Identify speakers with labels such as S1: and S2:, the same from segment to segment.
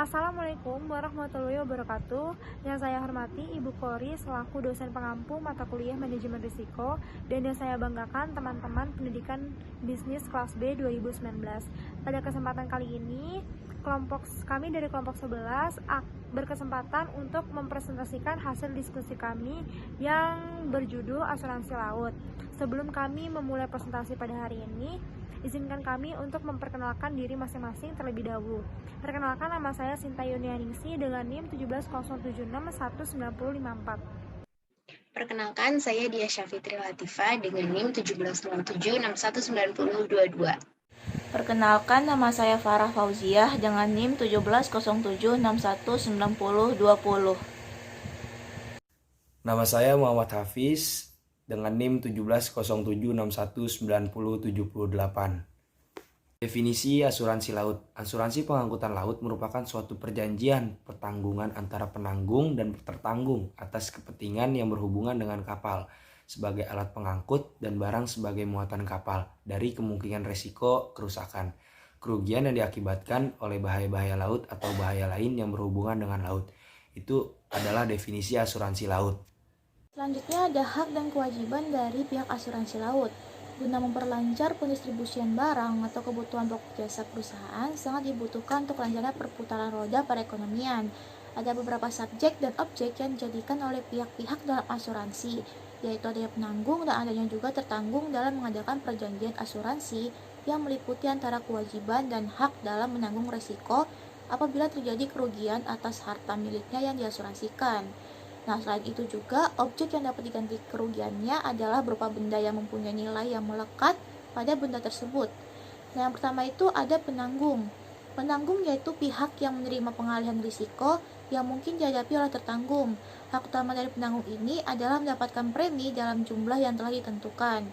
S1: Assalamualaikum warahmatullahi wabarakatuh. Yang saya hormati Ibu Kori selaku dosen pengampu mata kuliah manajemen risiko, dan yang saya banggakan teman-teman pendidikan bisnis kelas B 2019. Pada kesempatan kali ini, kami dari kelompok 11 berkesempatan untuk mempresentasikan hasil diskusi kami yang berjudul asuransi laut. Sebelum kami memulai presentasi pada hari ini, izinkan kami untuk memperkenalkan diri masing-masing terlebih dahulu. Perkenalkan, nama saya Sinta Yunianingsi dengan NIM 170761954.
S2: Perkenalkan, saya Dia Syafitri Latifah dengan NIM 170761922.
S3: Perkenalkan, nama saya Farah Fauziah dengan NIM 17061919020.
S4: Nama saya Muhammad Hafiz dengan NIM 17076190078. Definisi asuransi laut. Asuransi pengangkutan laut merupakan suatu perjanjian pertanggungan antara penanggung dan tertanggung atas kepentingan yang berhubungan dengan kapal sebagai alat pengangkut dan barang sebagai muatan kapal dari kemungkinan resiko kerusakan, kerugian yang diakibatkan oleh bahaya-bahaya laut atau bahaya lain yang berhubungan dengan laut. Itu adalah definisi asuransi laut.
S5: Selanjutnya ada hak dan kewajiban dari pihak asuransi laut. Guna memperlancar pendistribusian barang atau kebutuhan pokok jasa perusahaan sangat dibutuhkan untuk lancarnya perputaran roda perekonomian. Ada beberapa subjek dan objek yang dijadikan oleh pihak-pihak dalam asuransi, yaitu adanya penanggung dan adanya juga tertanggung dalam mengadakan perjanjian asuransi yang meliputi antara kewajiban dan hak dalam menanggung resiko apabila terjadi kerugian atas harta miliknya yang diasuransikan. Nah, selain itu juga, objek yang dapat diganti kerugiannya adalah berupa benda yang mempunyai nilai yang melekat pada benda tersebut. Nah, yang pertama itu ada penanggung. Penanggung yaitu pihak yang menerima pengalihan risiko yang mungkin dihadapi oleh tertanggung. Hak utama dari penanggung ini adalah mendapatkan premi dalam jumlah yang telah ditentukan.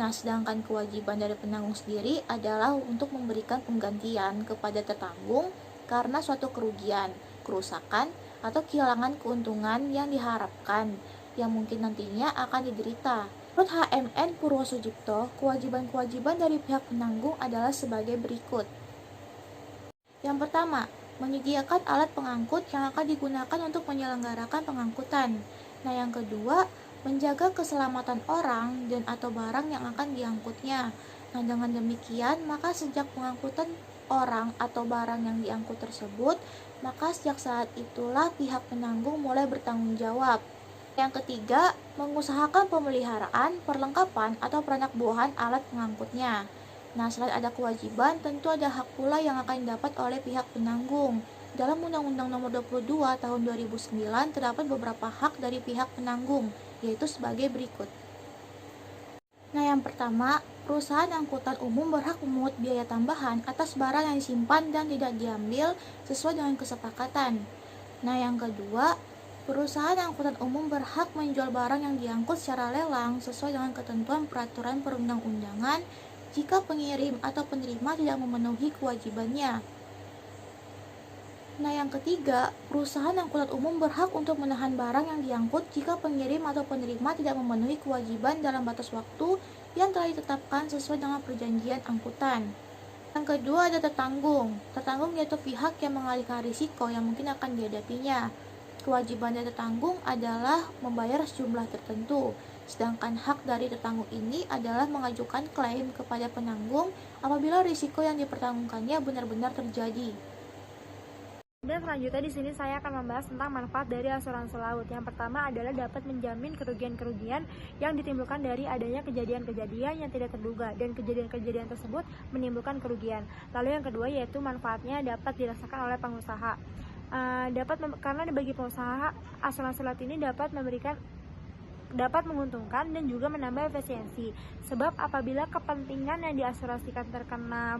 S5: Nah, sedangkan kewajiban dari penanggung sendiri adalah untuk memberikan penggantian kepada tertanggung karena suatu kerugian, kerusakan, atau kehilangan keuntungan yang diharapkan yang mungkin nantinya akan diderita. Menurut HMN Purwosudipto, kewajiban-kewajiban dari pihak penanggung adalah sebagai berikut. Yang pertama, menyediakan alat pengangkut yang akan digunakan untuk menyelenggarakan pengangkutan. Nah, yang kedua, menjaga keselamatan orang dan atau barang yang akan diangkutnya. Nah, dengan demikian, maka sejak pengangkutan orang atau barang yang diangkut tersebut, maka sejak saat itulah pihak penanggung mulai bertanggung jawab. Yang ketiga, mengusahakan pemeliharaan, perlengkapan, atau peranakbuahan alat pengangkutnya. Nah, selain ada kewajiban, tentu ada hak pula yang akan didapat oleh pihak penanggung. Dalam Undang-Undang Nomor 22 Tahun 2009 terdapat beberapa hak dari pihak penanggung, yaitu sebagai berikut. Nah, yang pertama, perusahaan angkutan umum berhak memungut biaya tambahan atas barang yang disimpan dan tidak diambil sesuai dengan kesepakatan. Nah, yang kedua, perusahaan angkutan umum berhak menjual barang yang diangkut secara lelang sesuai dengan ketentuan peraturan perundang-undangan jika pengirim atau penerima tidak memenuhi kewajibannya. Nah, yang ketiga, perusahaan angkutan umum berhak untuk menahan barang yang diangkut jika pengirim atau penerima tidak memenuhi kewajiban dalam batas waktu yang telah ditetapkan sesuai dengan perjanjian angkutan. Yang kedua ada tertanggung. Tertanggung yaitu pihak yang mengalihkan risiko yang mungkin akan dihadapinya. Kewajiban dari tertanggung adalah membayar sejumlah tertentu, sedangkan hak dari tertanggung ini adalah mengajukan klaim kepada penanggung apabila risiko yang dipertanggungkannya benar-benar terjadi.
S1: Dan selanjutnya di sini saya akan membahas tentang manfaat dari asuransi laut. Yang pertama adalah dapat menjamin kerugian-kerugian yang ditimbulkan dari adanya kejadian-kejadian yang tidak terduga dan kejadian-kejadian tersebut menimbulkan kerugian. Lalu yang kedua yaitu manfaatnya dapat dirasakan oleh pengusaha. Karena bagi pengusaha, asuransi laut ini dapat menguntungkan dan juga menambah efisiensi. Sebab apabila kepentingan yang diasuransikan terkena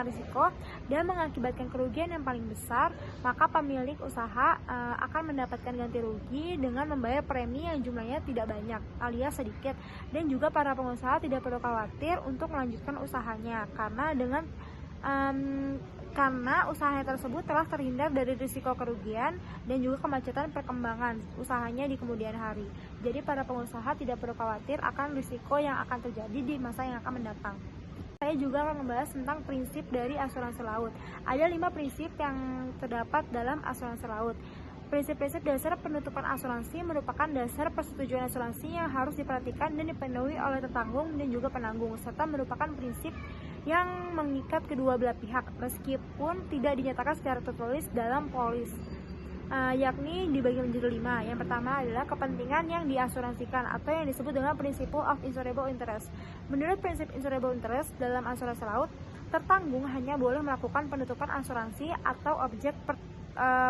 S1: risiko dan mengakibatkan kerugian yang paling besar, maka pemilik usaha akan mendapatkan ganti rugi dengan membayar premi yang jumlahnya tidak banyak alias sedikit, dan juga para pengusaha tidak perlu khawatir untuk melanjutkan usahanya karena usahanya tersebut telah terhindar dari risiko kerugian dan juga kemacetan perkembangan usahanya di kemudian hari. Jadi para pengusaha tidak perlu khawatir akan risiko yang akan terjadi di masa yang akan mendatang. Saya juga akan membahas tentang prinsip dari asuransi laut. Ada 5 prinsip yang terdapat dalam asuransi laut. Prinsip-prinsip dasar penutupan asuransi merupakan dasar persetujuan asuransi yang harus diperhatikan dan dipenuhi oleh tertanggung dan juga penanggung, serta merupakan prinsip yang mengikat kedua belah pihak meskipun tidak dinyatakan secara tertulis dalam polis. Yakni dibagi menjadi 5. Yang pertama adalah kepentingan yang diasuransikan atau yang disebut dengan Principle of Insurable Interest. Menurut prinsip Insurable Interest dalam asuransi laut, tertanggung hanya boleh melakukan penutupan asuransi atau objek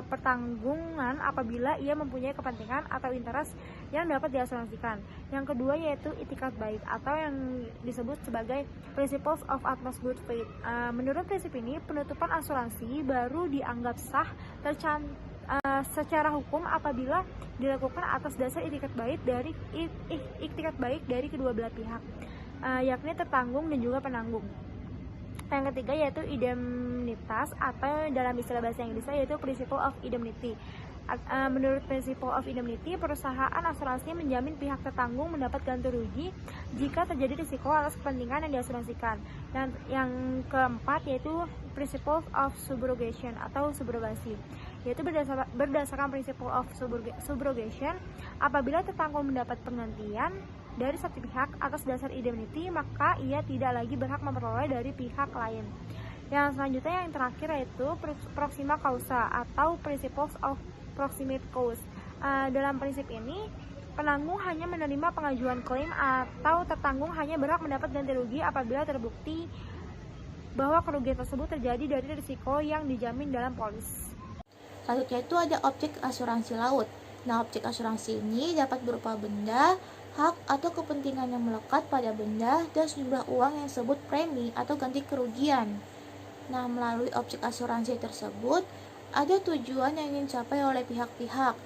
S1: pertanggungan apabila ia mempunyai kepentingan atau interest yang dapat diasuransikan. Yang kedua yaitu itikat baik atau yang disebut sebagai Principles of Utmost Good Faith. Menurut prinsip ini, penutupan asuransi baru dianggap sah secara hukum apabila dilakukan atas dasar itikat baik dari kedua belah pihak, yakni tertanggung dan juga penanggung. Yang ketiga yaitu indemnitas atau dalam istilah bahasa Inggrisnya yaitu Principle of Indemnity. Menurut Principle of Indemnity, perusahaan asuransi menjamin pihak tertanggung mendapat ganti rugi jika terjadi risiko atas kepentingan yang diasuransikan. Dan yang keempat yaitu Principle of Subrogation atau subrogasi, yaitu berdasarkan Principle of Subrogation, apabila tertanggung mendapat penggantian dari satu pihak atas dasar indemnity, maka ia tidak lagi berhak memperoleh dari pihak lain. Yang selanjutnya yang terakhir yaitu Proxima Causa atau Principles of Proximate Cause. Dalam prinsip ini, penanggung hanya menerima pengajuan klaim atau tertanggung hanya berhak mendapat ganti rugi apabila terbukti bahwa kerugian tersebut terjadi dari risiko yang dijamin dalam polis.
S5: Selanjutnya itu ada objek asuransi laut. Nah, objek asuransi ini dapat berupa benda, hak atau kepentingan yang melekat pada benda, dan sejumlah uang yang disebut premi atau ganti kerugian. Nah, melalui objek asuransi tersebut, ada tujuan yang ingin dicapai oleh pihak-pihak.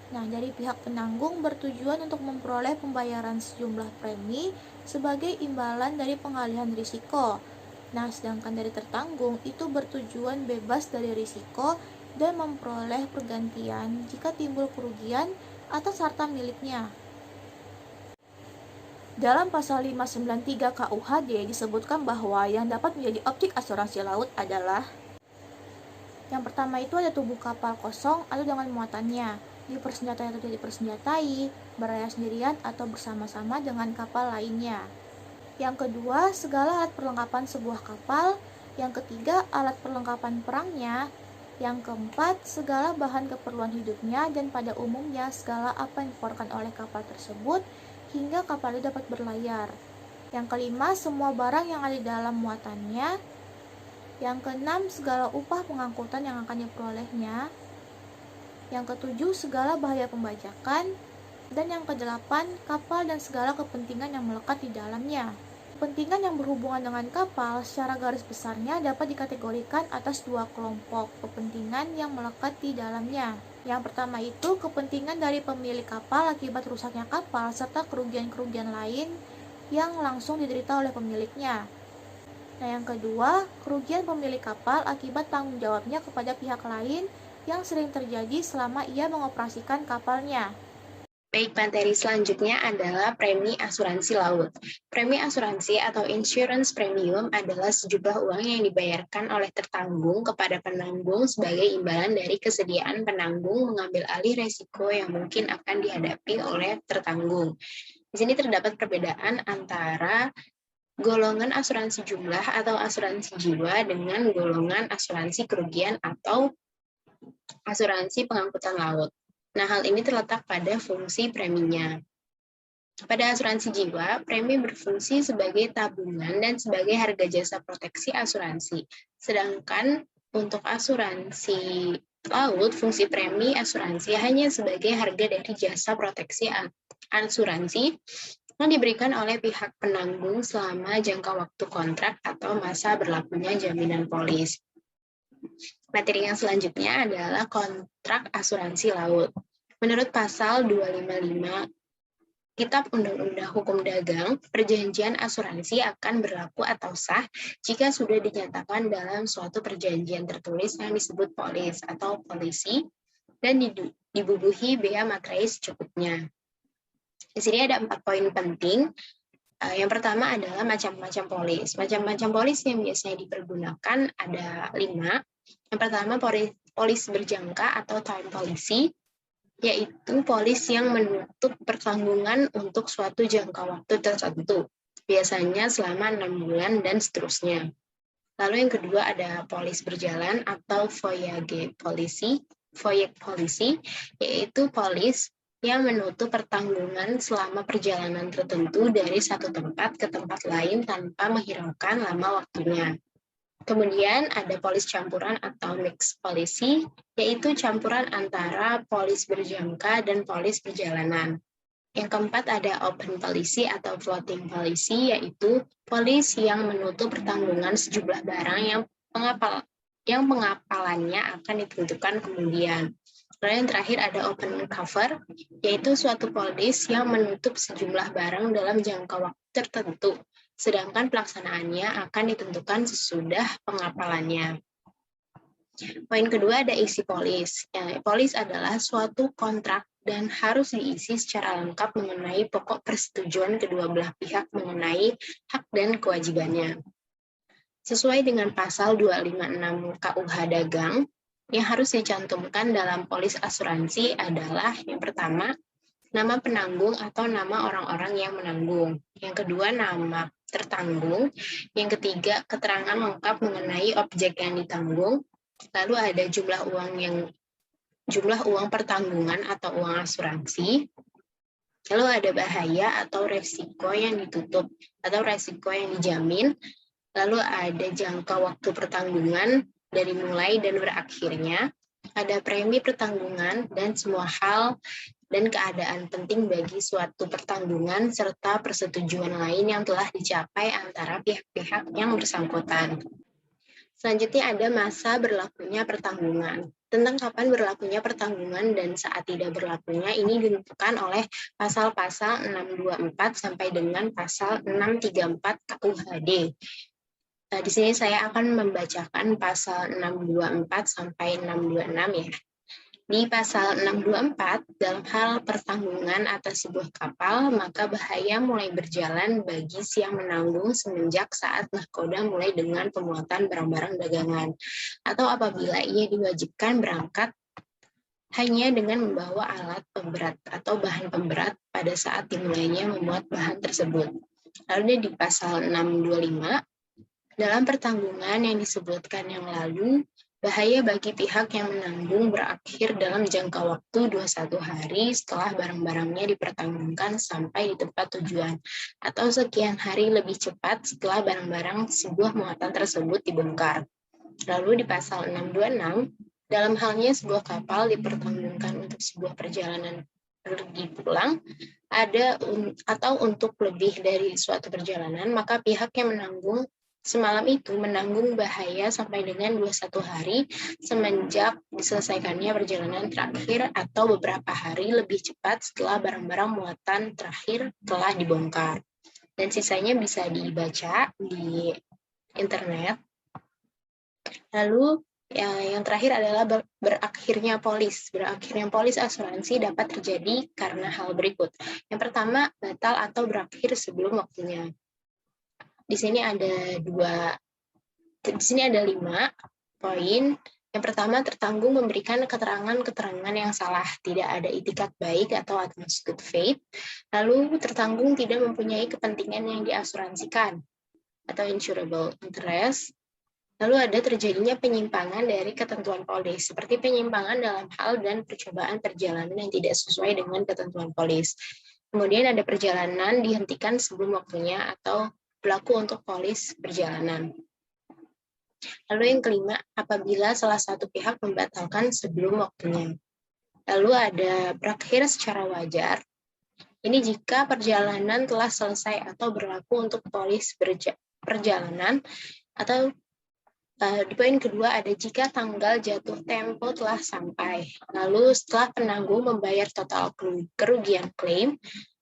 S5: Nah, dari pihak penanggung bertujuan untuk memperoleh pembayaran sejumlah premi sebagai imbalan dari pengalihan risiko. Nah, sedangkan dari tertanggung itu bertujuan bebas dari risiko dan memperoleh pergantian jika timbul kerugian atas harta miliknya. Dalam pasal 593 KUHD disebutkan bahwa yang dapat menjadi objek asuransi laut adalah yang pertama itu ada tubuh kapal kosong atau dengan muatannya, dipersenjatai atau tidak dipersenjatai, berlayar sendirian atau bersama-sama dengan kapal lainnya. Yang kedua, segala alat perlengkapan sebuah kapal. Yang ketiga, alat perlengkapan perangnya. Yang keempat, segala bahan keperluan hidupnya dan pada umumnya segala apa yang dikeluarkan oleh kapal tersebut hingga kapal itu dapat berlayar. Yang kelima, semua barang yang ada di dalam muatannya. Yang keenam, segala upah pengangkutan yang akan diperolehnya. Yang ketujuh, segala bahaya pembajakan. Dan yang kedelapan, kapal dan segala kepentingan yang melekat di dalamnya. Kepentingan yang berhubungan dengan kapal secara garis besarnya dapat dikategorikan atas dua kelompok kepentingan yang melekat di dalamnya. Yang pertama itu kepentingan dari pemilik kapal akibat rusaknya kapal serta kerugian-kerugian lain yang langsung diderita oleh pemiliknya. Nah, yang kedua, kerugian pemilik kapal akibat tanggung jawabnya kepada pihak lain yang sering terjadi selama ia mengoperasikan kapalnya.
S2: Baik, materi selanjutnya adalah premi asuransi laut. Premi asuransi atau insurance premium adalah sejumlah uang yang dibayarkan oleh tertanggung kepada penanggung sebagai imbalan dari kesediaan penanggung mengambil alih resiko yang mungkin akan dihadapi oleh tertanggung. Di sini terdapat perbedaan antara golongan asuransi jumlah atau asuransi jiwa dengan golongan asuransi kerugian atau asuransi pengangkutan laut. Nah, hal ini terletak pada fungsi preminya. Pada asuransi jiwa, premi berfungsi sebagai tabungan dan sebagai harga jasa proteksi asuransi. Sedangkan untuk asuransi laut, fungsi premi asuransi hanya sebagai harga dari jasa proteksi asuransi yang diberikan oleh pihak penanggung selama jangka waktu kontrak atau masa berlakunya jaminan polis. Materi yang selanjutnya adalah kontrak asuransi laut. Menurut pasal 255 Kitab Undang-Undang Hukum Dagang, perjanjian asuransi akan berlaku atau sah jika sudah dinyatakan dalam suatu perjanjian tertulis yang disebut polis atau polisi dan dibubuhi bea materai secukupnya. Di sini ada 4 poin penting. Yang pertama adalah macam-macam polis. Macam-macam polis yang biasanya dipergunakan ada 5. Yang pertama polis berjangka atau time policy, yaitu polis yang menutup pertanggungan untuk suatu jangka waktu tertentu, biasanya selama 6 bulan dan seterusnya. Lalu yang kedua ada polis berjalan atau voyage policy, yaitu polis yang menutup pertanggungan selama perjalanan tertentu dari satu tempat ke tempat lain tanpa menghiraukan lama waktunya. Kemudian ada polis campuran atau mixed policy, yaitu campuran antara polis berjangka dan polis perjalanan. Yang keempat ada open policy atau floating policy, yaitu polis yang menutup pertanggungan sejumlah barang yang pengapalannya akan ditentukan kemudian. Lalu yang terakhir ada open cover, yaitu suatu polis yang menutup sejumlah barang dalam jangka waktu tertentu, sedangkan pelaksanaannya akan ditentukan sesudah pengapalannya. Poin kedua ada isi polis. Polis adalah suatu kontrak dan harus diisi secara lengkap mengenai pokok persetujuan kedua belah pihak mengenai hak dan kewajibannya. Sesuai dengan pasal 256 KUH Dagang, yang harus dicantumkan dalam polis asuransi adalah yang pertama, nama penanggung atau nama orang-orang yang menanggung. Yang kedua, nama tertanggung. Yang ketiga, keterangan lengkap mengenai objek yang ditanggung. Lalu ada jumlah uang pertanggungan atau uang asuransi. Lalu ada bahaya atau resiko yang ditutup atau resiko yang dijamin. Lalu ada jangka waktu pertanggungan dari mulai dan berakhirnya. Ada premi pertanggungan dan semua hal dan keadaan penting bagi suatu pertanggungan serta persetujuan lain yang telah dicapai antara pihak-pihak yang bersangkutan. Selanjutnya ada masa berlakunya pertanggungan. Tentang kapan berlakunya pertanggungan dan saat tidak berlakunya ini ditentukan oleh pasal-pasal 624 sampai dengan pasal 634 KUHD. Di sini saya akan membacakan pasal 624 sampai 626 ya. Di pasal 624, dalam hal pertanggungan atas sebuah kapal, maka bahaya mulai berjalan bagi si yang menanggung semenjak saat nahkoda mulai dengan pemuatan barang-barang dagangan, atau apabila ia diwajibkan berangkat hanya dengan membawa alat pemberat atau bahan pemberat pada saat dimulainya memuat bahan tersebut. Lalu di pasal 625, dalam pertanggungan yang disebutkan yang lalu, bahaya bagi pihak yang menanggung berakhir dalam jangka waktu 21 hari setelah barang-barangnya dipertanggungan sampai di tempat tujuan, atau sekian hari lebih cepat setelah barang-barang sebuah muatan tersebut dibongkar. Lalu di pasal 626, dalam halnya sebuah kapal dipertanggungkan untuk sebuah perjalanan pergi pulang, atau untuk lebih dari suatu perjalanan, maka pihak yang menanggung semalam itu menanggung bahaya sampai dengan 21 hari semenjak diselesaikannya perjalanan terakhir atau beberapa hari lebih cepat setelah barang-barang muatan terakhir telah dibongkar. Dan sisanya bisa dibaca di internet. Lalu yang terakhir adalah berakhirnya polis. Berakhirnya polis asuransi dapat terjadi karena hal berikut. Yang pertama, batal atau berakhir sebelum waktunya. Di sini ada 5 poin. Yang pertama, tertanggung memberikan keterangan-keterangan yang salah, tidak ada itikat baik atau utmost good faith. Lalu tertanggung tidak mempunyai kepentingan yang diasuransikan atau insurable interest. Lalu ada terjadinya penyimpangan dari ketentuan polis, seperti penyimpangan dalam hal dan percobaan perjalanan yang tidak sesuai dengan ketentuan polis. Kemudian ada perjalanan dihentikan sebelum waktunya atau berlaku untuk polis perjalanan. Lalu yang kelima, apabila salah satu pihak membatalkan sebelum waktunya. Lalu ada berakhir secara wajar. Ini jika perjalanan telah selesai atau berlaku untuk polis perjalanan, atau di poin kedua ada jika tanggal jatuh tempo telah sampai. Lalu setelah penanggung membayar total kerugian klaim,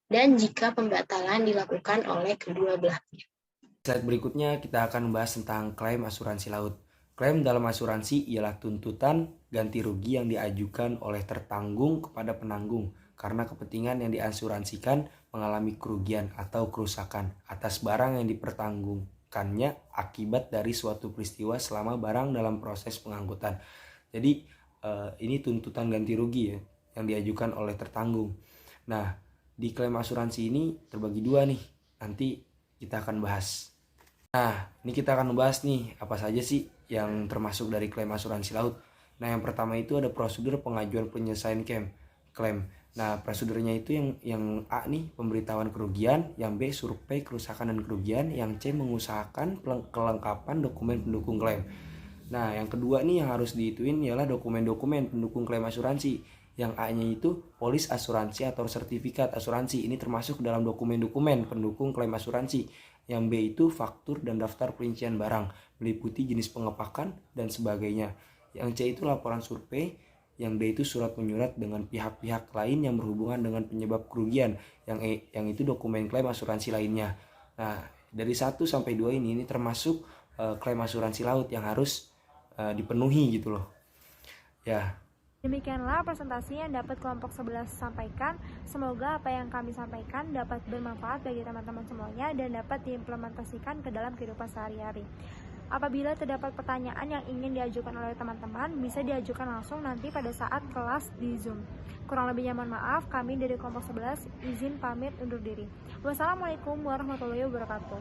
S2: dan jika pembatalan dilakukan oleh kedua belah pihak.
S4: Slide berikutnya kita akan membahas tentang klaim asuransi laut. Klaim dalam asuransi ialah tuntutan ganti rugi yang diajukan oleh tertanggung kepada penanggung karena kepentingan yang diasuransikan mengalami kerugian atau kerusakan atas barang yang dipertanggungkannya akibat dari suatu peristiwa selama barang dalam proses pengangkutan. Jadi ini tuntutan ganti rugi ya yang diajukan oleh tertanggung. Nah, di klaim asuransi ini terbagi dua nih. Nanti kita akan bahas. Nah, ini kita akan membahas nih apa saja sih yang termasuk dari klaim asuransi laut. Nah, yang pertama itu ada prosedur pengajuan penyelesaian klaim. Nah, prosedurnya itu yang A nih pemberitahuan kerugian, yang B survei kerusakan dan kerugian, yang C mengusahakan kelengkapan dokumen pendukung klaim. Nah, yang kedua nih yang harus dihituin ialah dokumen-dokumen pendukung klaim asuransi. Yang A-nya itu polis asuransi atau sertifikat asuransi. Ini termasuk dalam dokumen-dokumen pendukung klaim asuransi. Yang B itu faktur dan daftar perincian barang, meliputi jenis pengepakan dan sebagainya. Yang C itu laporan survei. Yang D itu surat menyurat dengan pihak-pihak lain yang berhubungan dengan penyebab kerugian. Yang E yang itu dokumen klaim asuransi lainnya. Nah, dari 1 sampai 2 ini termasuk klaim asuransi laut yang harus dipenuhi gitu loh. Ya.
S1: Demikianlah presentasi yang dapat kelompok 11 sampaikan. Semoga apa yang kami sampaikan dapat bermanfaat bagi teman-teman semuanya dan dapat diimplementasikan ke dalam kehidupan sehari-hari. Apabila terdapat pertanyaan yang ingin diajukan oleh teman-teman, bisa diajukan langsung nanti pada saat kelas di Zoom. Kurang lebihnya mohon maaf, kami dari kelompok 11 izin pamit undur diri. Wassalamualaikum warahmatullahi wabarakatuh.